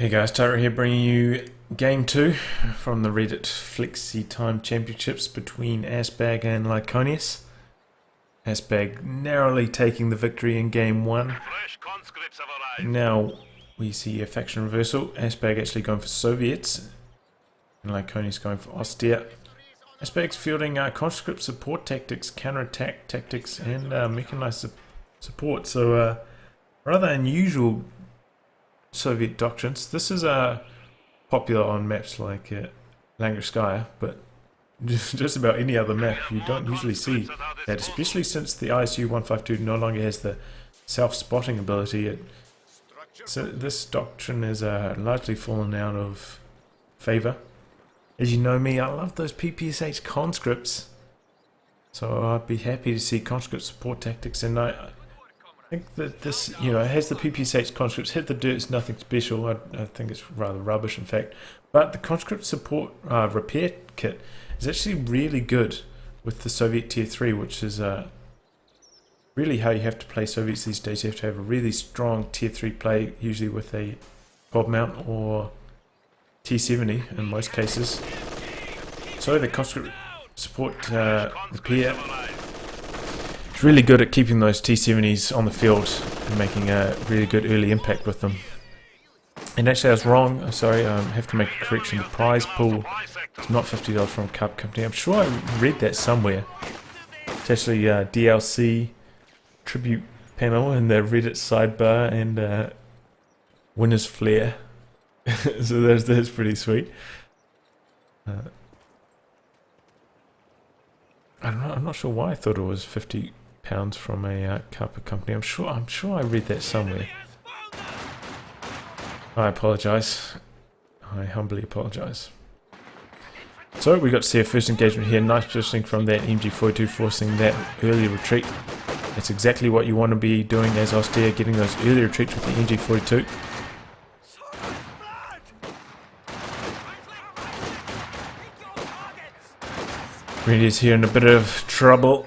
Hey guys, Tyra here bringing you Game 2 from the Reddit Flexi-time Championships between ASSBAG and Lyconious. ASSBAG narrowly taking the victory in Game 1. Now we see a faction reversal. ASSBAG actually going for Soviets and Lyconious going for Austere. ASSBAG's fielding conscript support tactics, counterattack tactics and mechanized support. So rather unusual Soviet doctrines. This is popular on maps like Langerskaya, but just about any other map you don't usually see that, especially since the ISU-152 no longer has the self-spotting ability. So this doctrine is largely fallen out of favor. As you know me, I love those PPSH conscripts, so I'd be happy to see conscript support tactics, and I think that this, has the PPSH conscripts hit the dirt. It's nothing special. I think it's rather rubbish, in fact. But the conscript support repair kit is actually really good with the Soviet Tier 3, which is really how you have to play Soviets these days. You have to have a really strong Tier 3 play, usually with a 12 mount or T70 in most cases. So the conscript support repair, it's really good at keeping those T70s on the field and making a really good early impact with them. And actually I was wrong, sorry, I have to make a correction. The prize pool is not $50 from a card company. I'm sure I read that somewhere. It's actually DLC tribute panel in the Reddit sidebar and winner's flair. So that's pretty sweet. I'm not sure why I thought it was £50 from a carpet company. I'm sure I read that somewhere. I apologise. I humbly apologise. So we got to see a first engagement here. Nice positioning from that MG42, forcing that early retreat. That's exactly what you want to be doing as Austere, getting those early retreats with the MG42. Grenadiers here in a bit of trouble,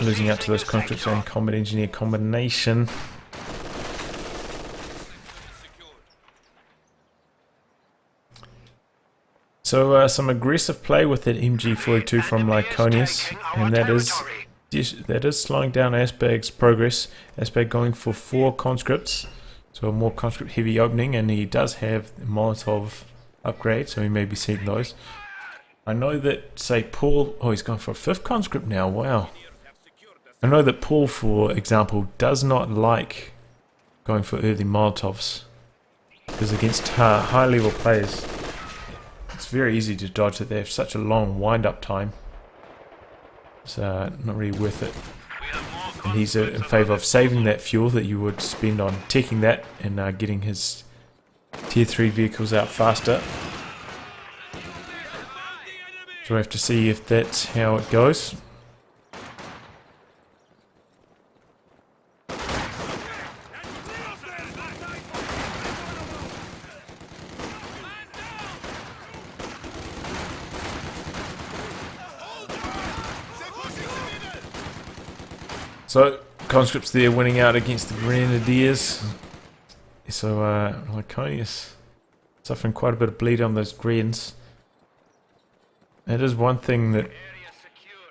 losing out to those conscripts and combat engineer combination. So some aggressive play with that MG42 from Lyconious, and that is slowing down ASSBAG's progress. ASSBAG going for 4 conscripts, so a more conscript heavy opening, and he does have Molotov upgrade, so he may be seeing those. I know that, say, Paul... Oh, he's gone for a 5th conscript now, wow. I know that Paul, for example, does not like going for early Molotovs, because against high-level players, it's very easy to dodge it. They have such a long wind-up time. It's not really worth it. And he's in favour of saving that fuel that you would spend on taking that and getting his Tier 3 vehicles out faster. So we have to see if that's how it goes. So conscripts there winning out against the Grenadiers. So Lyconious suffering quite a bit of bleed on those Grens. That is one thing that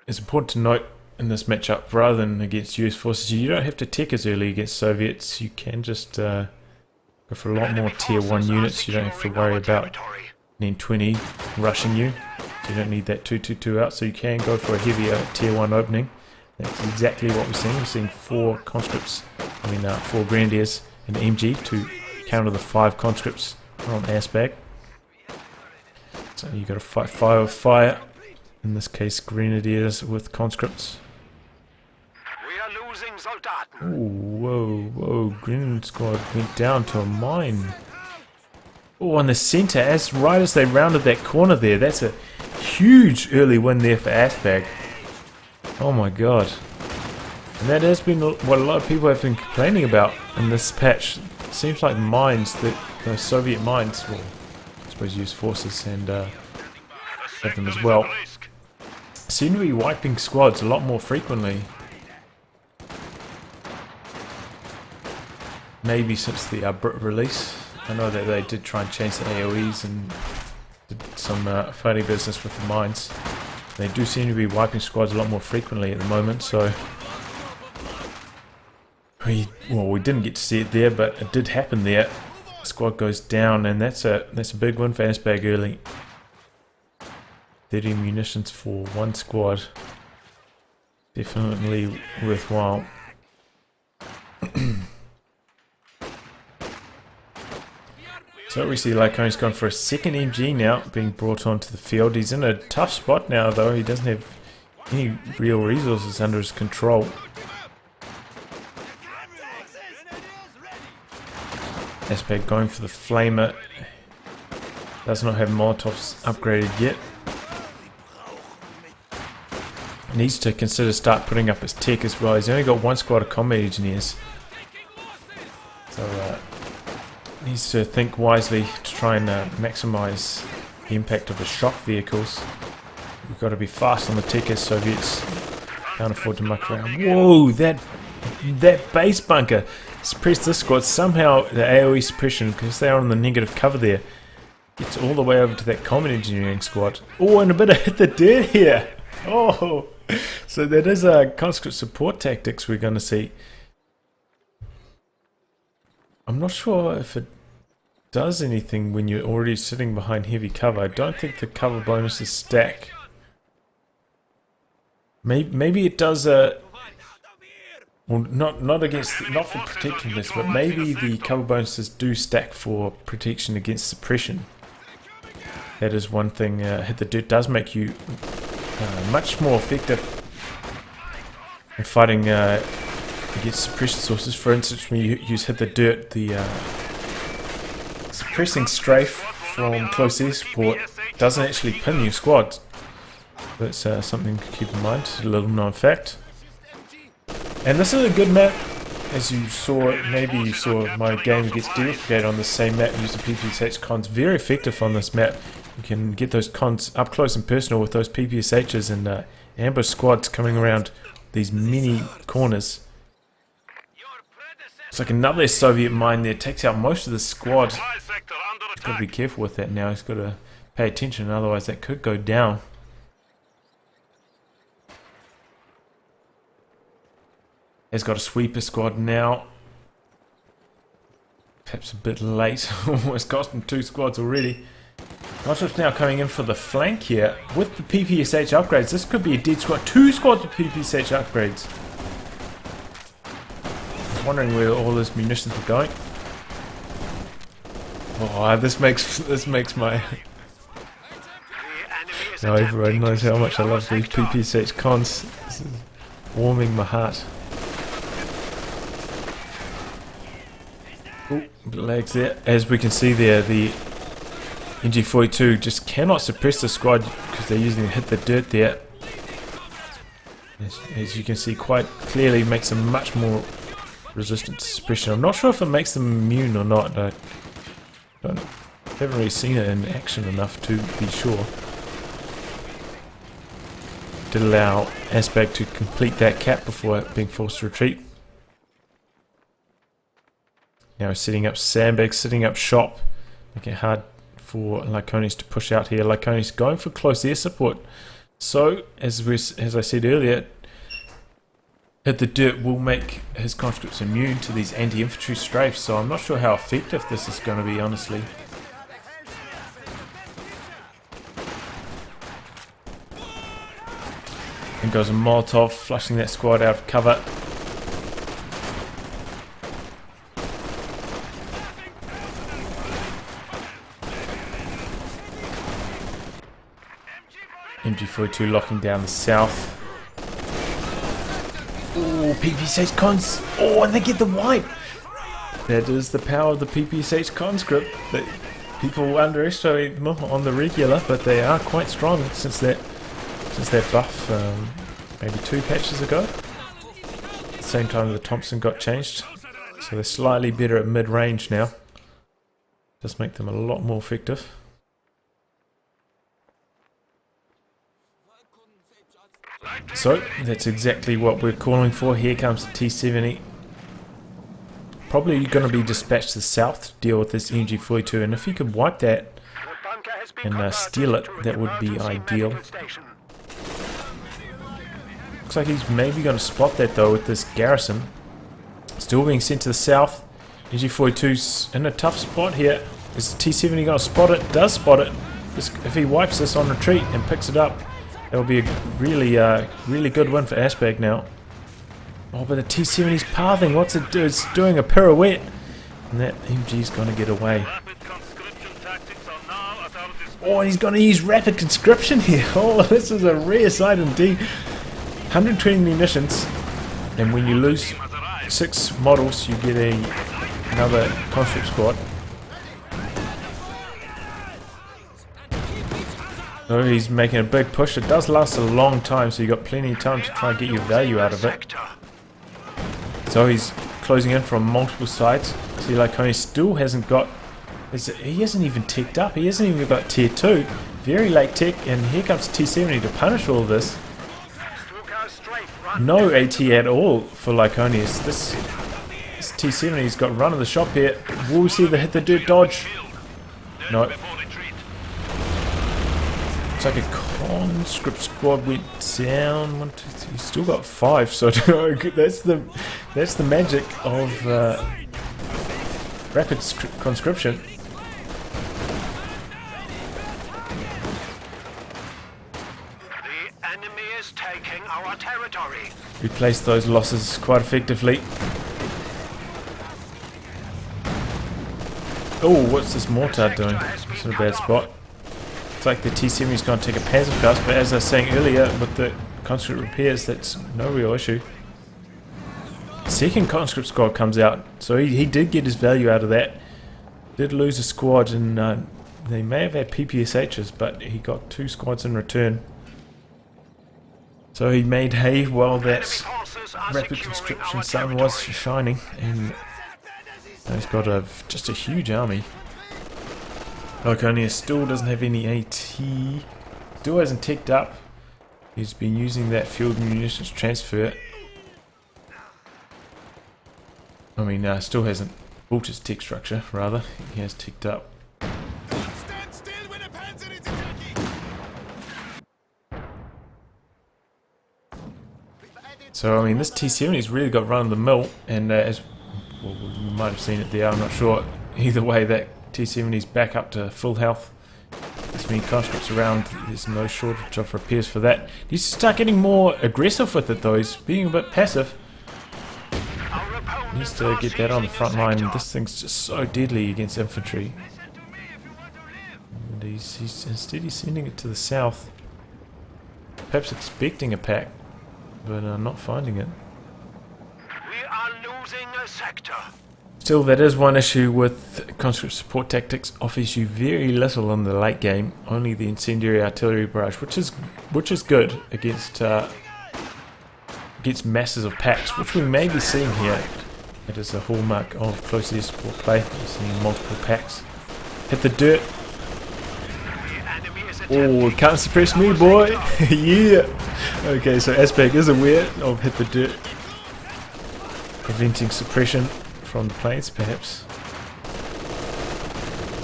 is important to note in this matchup. Rather than against US forces, you don't have to tech as early against Soviets. You can just go for a lot more Tier 1 units. You don't have to worry about an N20 rushing you. So you don't need that 222 out, so you can go for a heavier Tier 1 opening. That's exactly what we're seeing. We're seeing 4 conscripts, 4 Grenadiers and MG to counter the 5 conscripts from ASSBAG. So you got to fight fire with fire. In this case, Grenadiers with conscripts. We are losing Soldaten. Ooh, whoa! Grenadier squad went down to a mine. Oh, on the centre, right as they rounded that corner there. That's a huge early win there for ASSBAG. Oh my god! And that has been what a lot of people have been complaining about in this patch. It seems like mines, the Soviet mines, well, use forces and have them as well, seem to be wiping squads a lot more frequently. Maybe since the Brit release. I know that they did try and change the AoEs and did some funny business with the mines. They do seem to be wiping squads a lot more frequently at the moment, so we didn't get to see it there, but it did happen there. The squad goes down, and that's a big win for ASSBAG early. 30 munitions for one squad. Definitely worthwhile. So we see Lyconious going for a second MG now, being brought onto the field. He's in a tough spot now though, he doesn't have any real resources under his control. ASSBAG going for the Flamer. Does not have Molotovs upgraded yet. Needs to consider start putting up his tech as well. He's only got one squad of combat engineers. So needs to think wisely to try and maximize the impact of his shock vehicles. We've got to be fast on the tech as Soviets can't afford to muck around. Whoa, that base bunker suppressed this squad. Somehow the AoE suppression, because they're on the negative cover there, gets all the way over to that combat engineering squad. Oh, and a bit of hit the dirt here. Oh, so that is a conscript support tactics we're going to see. I'm not sure if it does anything when you're already sitting behind heavy cover. I don't think the cover bonuses stack. Maybe it does well, not for protecting this, but maybe the cover bonuses do stack for protection against suppression. That is one thing. Hit the dirt does make you much more effective in fighting against suppression sources. For instance, when you use hit the dirt, the suppressing strafe from close air support doesn't actually pin your squad. That's something to keep in mind, a little known fact. And this is a good map. As you saw, maybe you saw my game against Defragate on the same map, use the PPSH cons. Very effective on this map. You can get those cons up close and personal with those PPSHs and ambush squads coming around these mini corners. It's like another Soviet mine there, takes out most of the squad. He's got to be careful with that now, he's got to pay attention, otherwise that could go down. He's got a sweeper squad now. Perhaps a bit late, almost cost him 2 squads already. Conscripts now coming in for the flank here. With the PPSH upgrades, this could be a dead squad. 2 squads with PPSH upgrades. I was wondering where all those munitions were going. Oh, this makes my... Now everyone knows how much I love these PPSH cons. This is warming my heart. Ooh, bit of lags there. As we can see there, the NG42 just cannot suppress the squad because they're using hit the dirt there. As you can see quite clearly, makes them much more resistant to suppression. I'm not sure if it makes them immune or not. I haven't really seen it in action enough to be sure. Did allow ASSBAG to complete that cap before being forced to retreat. Now setting up sandbags, setting up shop, making it hard for Lyconious to push out here. Lyconious going for close air support. So, as I said earlier, hit the dirt will make his conscripts immune to these anti-infantry strafes, so I'm not sure how effective this is going to be, honestly. And goes a Molotov, flushing that squad out of cover. MG42 locking down the south. Oh, PPSH cons. Oh, and they get the wipe. That is the power of the PPSH conscript. That people underestimate them on the regular, but they are quite strong since that buff maybe 2 patches ago. At the same time the Thompson got changed, so they're slightly better at mid-range now. Does make them a lot more effective. So that's exactly what we're calling for. Here comes the T-70, probably going to be dispatched to the south to deal with this MG42, and if he could wipe that and steal it, that would be ideal. Looks like he's maybe going to spot that though with this garrison. Still being sent to the south. MG42's in a tough spot here. Is the T-70 going to spot it? Does spot it. If he wipes this on retreat and picks it up, that'll be a really good win for ASSBAG now. Oh, but the T-70's pathing. What's it do? It's doing a pirouette. And that MG's going to get away. Oh, and he's going to use rapid conscription here. Oh, this is a rare sight indeed. 120 munitions. And when you lose 6 models, you get another conscript squad. So he's making a big push. It does last a long time, so you've got plenty of time to try and get your value out of it. So he's closing in from multiple sides. See, Lyconious still hasn't got... He hasn't even ticked up. He hasn't even got tier 2. Very late tick, and here comes T-70 to punish all of this. No AT at all for Lyconious. This T-70's got run of the shop here. Will we see the hit the dirt dodge? No. It's like a conscript squad went down. 1, 2, 3. He's still got 5. So that's the magic of rapid conscription. The enemy is taking our territory. Replace those losses quite effectively. Oh, what's this mortar doing? It's in a bad spot. It's like the T-70's going to take a Panzerfaust, but as I was saying earlier, with the conscript repairs, that's no real issue. Second conscript squad comes out, so he did get his value out of that. Did lose a squad, and they may have had PPSHs, but he got 2 squads in return. So he made hay while that rapid conscription sun was shining, and he's got just a huge army. Lyconious still doesn't have any AT. Still hasn't ticked up. He's been using that field munitions transfer. I mean, still hasn't built his tech structure, rather. He has ticked up. So, I mean, this T-70's really got run of the mill, and as well, you might have seen it there, I'm not sure. Either way, that T-70's back up to full health. There's many conscripts around, there's no shortage of repairs for that. He needs to start getting more aggressive with it though, he's being a bit passive. He needs to get that on the front line. This thing's just so deadly against infantry. And instead he's sending it to the south. Perhaps expecting a pack, but not finding it. We are losing a sector. Still, that is one issue with conscript support tactics. Offers you very little in the late game. Only the incendiary artillery barrage, which is good against masses of packs, which we may be seeing here. It is a hallmark of close air support play. You're seeing multiple packs. Hit the dirt. Oh, can't suppress me, boy. Yeah. Okay, so ASSBAG is aware of hit the dirt, preventing suppression from the planes, perhaps.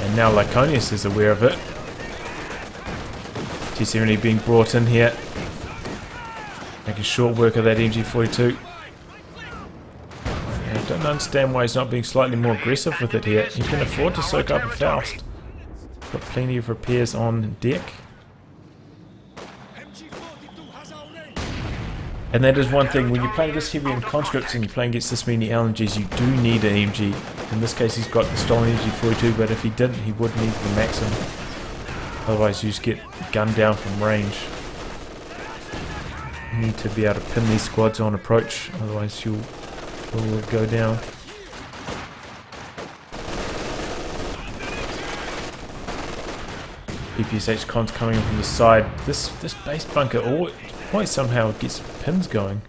And now Lyconious is aware of it. T-70 being brought in here, making short work of that MG42. And I don't understand why he's not being slightly more aggressive with it here. He can afford to soak up a Faust. Got plenty of repairs on deck. And that is one thing, when you play this heavy in conscripts and you're playing against this many LMGs, you do need an MG. In this case he's got the stolen MG42, but if he didn't, he would need the Maxim. Otherwise you just get gunned down from range. You need to be able to pin these squads on approach, otherwise you'll go down. PPSH cons coming in from the side. This base bunker always somehow gets pins going.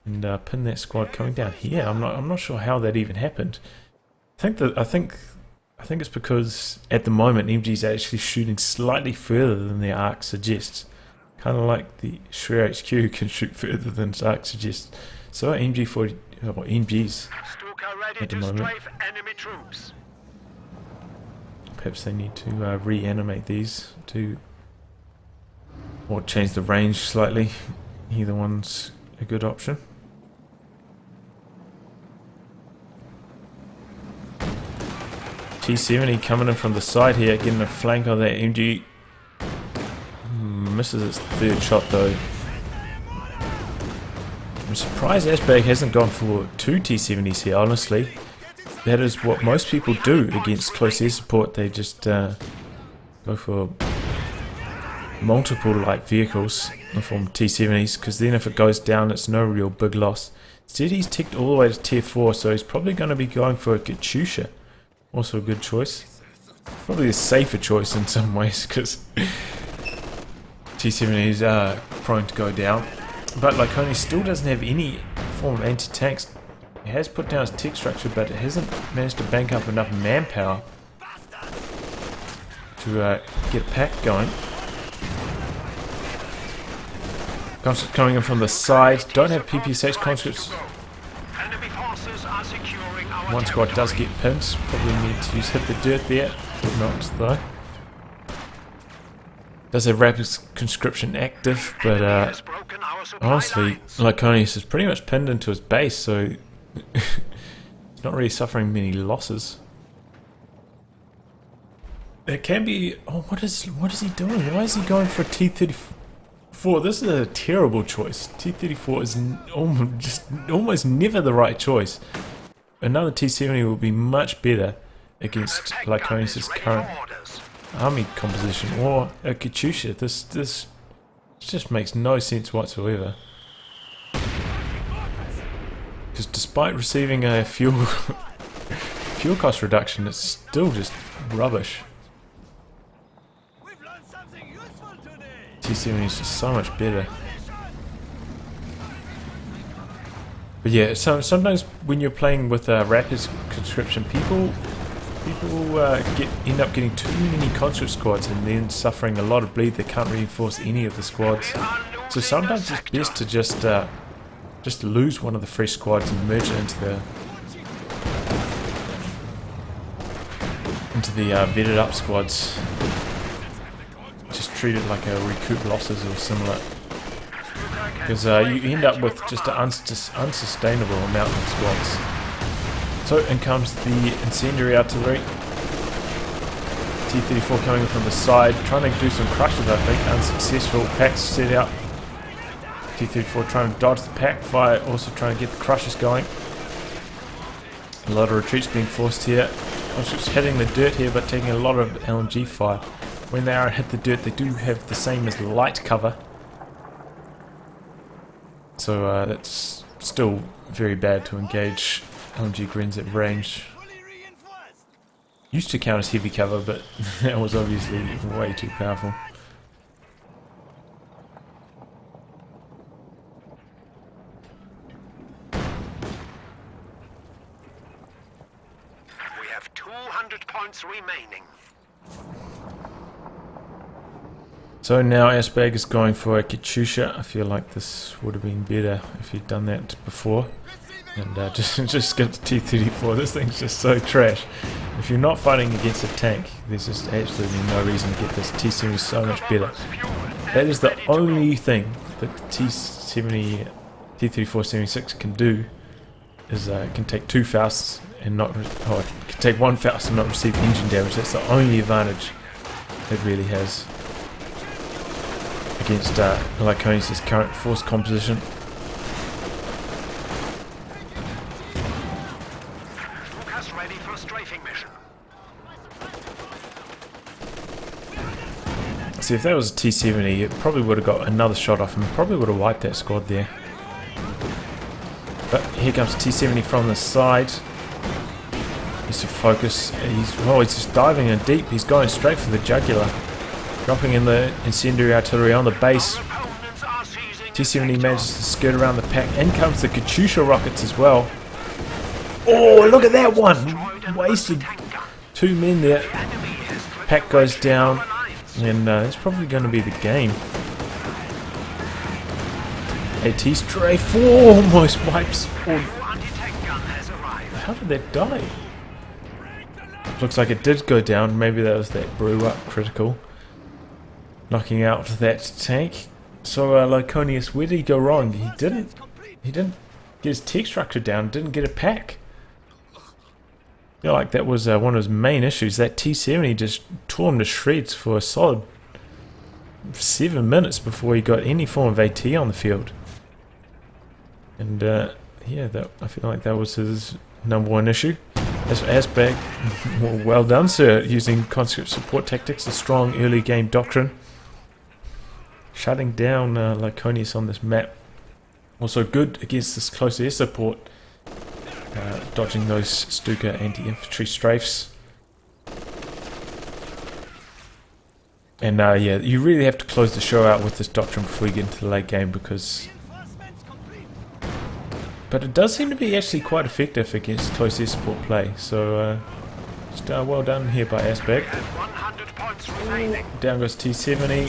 And pin that squad coming down here. I'm not sure how that even happened. I think it's because at the moment MG's actually shooting slightly further than their arc suggests. Kind of like the Schwer HQ can shoot further than its arc suggests. So MG40 or MGs Stuka ready at the to moment. strafe enemy troops. Perhaps they need to reanimate these to, or change the range slightly. Either one's a good option. T70 coming in from the side here, getting a flank on that MG. Misses its third shot though. I'm surprised ASSBAG hasn't gone for 2 T70s here, honestly. That is what most people do against close air support. They just go for multiple light vehicles from T70s, because then if it goes down it's no real big loss. Instead he's ticked all the way to tier 4, so he's probably going to be going for a Katyusha. Also a good choice. Probably a safer choice in some ways, because T70s are prone to go down. But Lyconious still doesn't have any form of anti-tanks. It has put down its tech structure, but it hasn't managed to bank up enough manpower to get pack going. Conscripts coming in from the side. Don't have PPSH conscripts. Enemy forces are securing our One squad does territory. get pinned. Probably need to use hit the dirt there. Not though. Does have rapid conscription active, but Enemy has broken our supply honestly, lines. Lyconious is pretty much pinned into his base, so he's not really suffering many losses. It can be. Oh, what is he doing? Why is he going for a T-34? This is a terrible choice. T-34 is almost never the right choice. Another T-70 will be much better against Attack gun Lyconious' is ready current for orders. army composition, or a Katyusha. This just makes no sense whatsoever. Because despite receiving a fuel cost reduction, it's still just rubbish. T70 is just so much better. But yeah, sometimes when you're playing with rapid conscription, people end up getting too many conscript squads and then suffering a lot of bleed. They can't reinforce any of the squads. So sometimes it's best to just lose one of the fresh squads and merge it into the vetted up squads. Just treat it like a recoup losses or similar. Because you end up with just an unsustainable amount of squads. So in comes the incendiary artillery. T-34 coming in from the side, trying to do some crushes, I think. Unsuccessful. Packs set out. T-34 trying to dodge the pack fire, also trying to get the crushes going. A lot of retreats being forced here. Conscripts hitting the dirt here, but taking a lot of LMG fire. When they are hit the dirt, they do have the same as light cover. So that's still very bad to engage LMG Grins at range. Used to count as heavy cover, but that was obviously way too powerful. We have 200 points remaining. So now ASSBAG is going for a Katyusha. I feel like this would have been better if he'd done that before. And just skip the T-34. This thing's just so trash. If you're not fighting against a tank, there's just absolutely no reason to get this. T-70 is so much better. That is the only thing that the T-70, T-34-76 can do, is it can take 2 Fausts and not, it can take 1 Faust and not receive engine damage. That's the only advantage it really has against Lyconious' current force composition. Lucas ready for strafing mission. See, if that was a T-70, it probably would have got another shot off and probably would have wiped that squad there. But here comes T-70 from the side. He's to focus. He's just diving in deep. He's going straight for the jugular. Dropping in the incendiary artillery on the base. Opponents are seizing T-70 manages to skirt around the pack. In comes the Katyusha rockets as well. Oh, look at that one! Wasted 2 men there. Pack goes down. And that's probably going to be the game. AT strafe almost wipes. New anti-tank gun has arrived. How did that die? Looks like it did go down. Maybe that was that brew up critical, knocking out that tank. So Lyconious, where did he go wrong? He didn't get his tech structure down. Didn't get a pack. I feel like that was one of his main issues. That T70 just tore him to shreds for a solid 7 minutes before he got any form of AT on the field. And yeah, I feel like that was his #1 issue. As for ASSBAG, well done, sir, using conscript support tactics, a strong early game doctrine, shutting down Lyconious on this map. Also good against this close air support, dodging those Stuka anti-infantry strafes. And yeah, you really have to close the show out with this doctrine before you get into the late game, because... But it does seem to be actually quite effective against close air support play, so just well done here by ASSBAG. 100 points remaining. Down goes T70.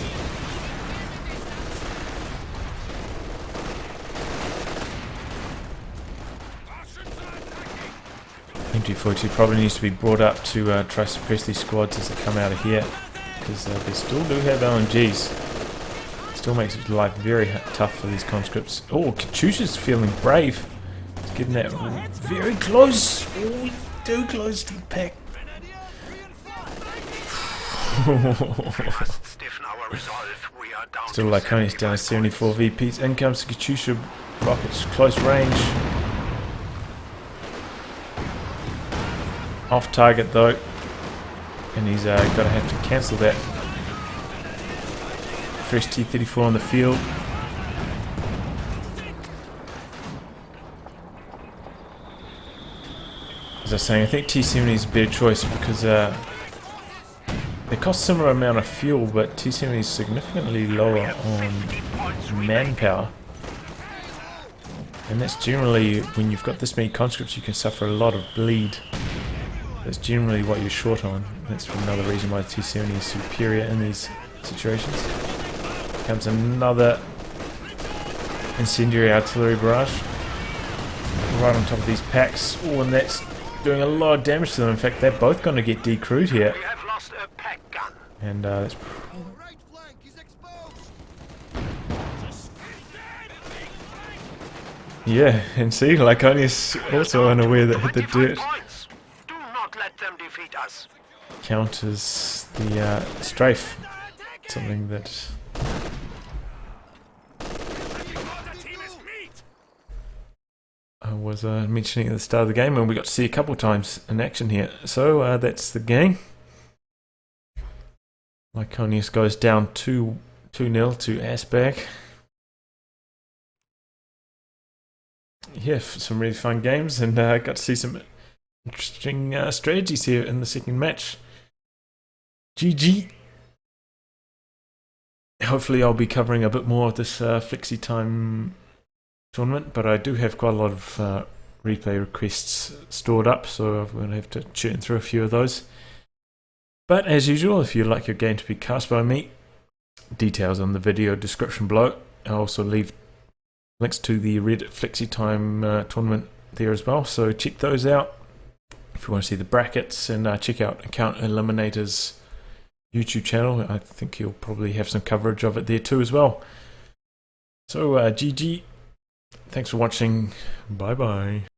MG42 probably needs to be brought up to try to suppress these squads as they come out of here, because they still do have LMGs. Still makes life very tough for these conscripts. Oh, Katyusha's feeling brave. He's getting that very close. Oh, too close to the pack. Stiffen our resolve. We are down. Still Lyconious down to 74 VPs. In comes the Katyusha rockets, close range. Off target though. And he's going to have to cancel that. Fresh T-34 on the field. As I was saying, I think T-70 is a better choice because they cost a similar amount of fuel, but T-70 is significantly lower on manpower. And that's generally, when you've got this many conscripts, you can suffer a lot of bleed. That's generally what you're short on. That's another reason why the T-70 is superior in these situations. Comes another incendiary artillery barrage right on top of these packs. Oh, and that's doing a lot of damage to them. In fact, they're both going to get decrewed here. We have lost a pack gun. And that's... Yeah, and see, Lyconious also unaware that hit the dirt. Do not let them defeat us. Counters the strafe. Something that... I was mentioning at the start of the game, and we got to see a couple times in action here. So that's the game. Lyconious goes down 2-0 to ASSBAG. Yeah, some really fun games, and got to see some interesting strategies here in the second match. GG. Hopefully I'll be covering a bit more of this Flexi-time tournament, but I do have quite a lot of replay requests stored up, so I'm going to have to churn through a few of those. But as usual, if you'd like your game to be cast by me, details on the video description below. I'll also leave links to the Reddit Flexi-time tournament there as well, so check those out if you want to see the brackets, and check out Account Eliminator's YouTube channel. I think he'll probably have some coverage of it there too as well. So GG. Thanks for watching. Bye bye.